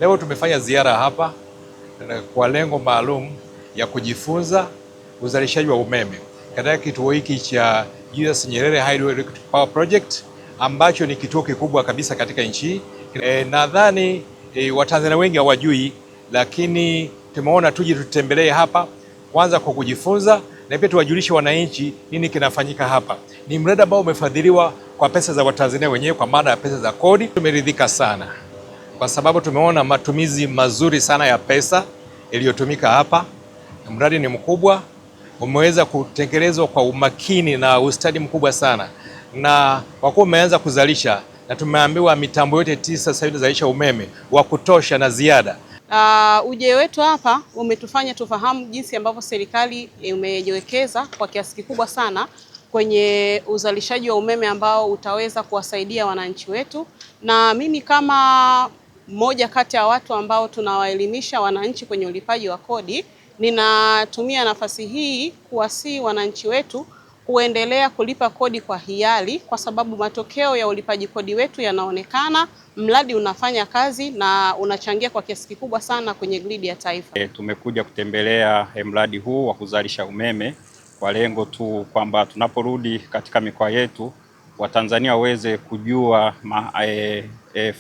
Leo tumefanya ziara hapa kwa lengo maalum ya kujifunza uzalishaji wa umeme katika kituo hiki cha Julius Nyerere Hydroelectric Power Project ambacho ni kituo kikubwa kabisa katika nchi. Nadhani Watanzania wengi hawajui, lakini tumeona tuje tutembelee hapa kwanza kwa kujifunza na pia tuwajulishe wananchi nini kinafanyika hapa. Ni mradi ambao umefadhiliwa kwa pesa za Watanzania wenyewe, kwa maana ya pesa za kodi. Tumeridhika sana kwa sababu tumeona matumizi mazuri sana ya pesa iliyotumika hapa. Mradi ni mkubwa, umeweza kutekelezwa kwa umakini na ustadi mkubwa sana, na kwa kuwa umeanza kuzalisha, na tumeambiwa mitambo yote 9 sasa hivi inazalisha umeme wa kutosha na ziada. Uje wetu hapa umetufanya tufahamu jinsi ambavyo serikali imejiwekeza kwa kiasi kikubwa sana kwenye uzalishaji wa umeme ambao utaweza kuwasaidia wananchi wetu, na mimi kama mmoja kati ya watu ambao tunawaelimisha wananchi kwenye ulipaji wa kodi, ninatumia nafasi hii kuwasihi wananchi wetu kuendelea kulipa kodi kwa hiari, kwa sababu matokeo ya ulipaji kodi wetu yanaonekana. Mradi unafanya kazi na unachangia kwa kiasi kikubwa sana kwenye gridi ya taifa. Tumekuja kutembelea mradi huu wa kuzalisha umeme kwa lengo tu kwamba tunaporudi katika mikoa yetu Watanzania waweze kujua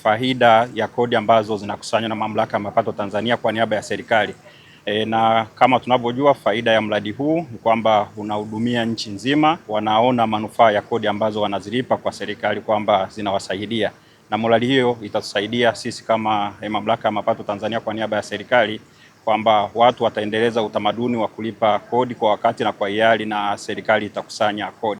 faida ya kodi ambazo zinakusanywa na Mamlaka ya Mapato Tanzania kwa niaba ya serikali. Na kama tunavyojua faida ya mradi huu ni kwamba unahudumia nchi nzima, wanaona manufaa ya kodi ambazo wanazilipa kwa serikali kwamba zinawasaidia, na mradi hiyo itatusaidia sisi kama Mamlaka ya Mapato Tanzania kwa niaba ya serikali kwamba watu wataendeleza utamaduni wa kulipa kodi kwa wakati na kwa hiari, na serikali itakusanya kodi.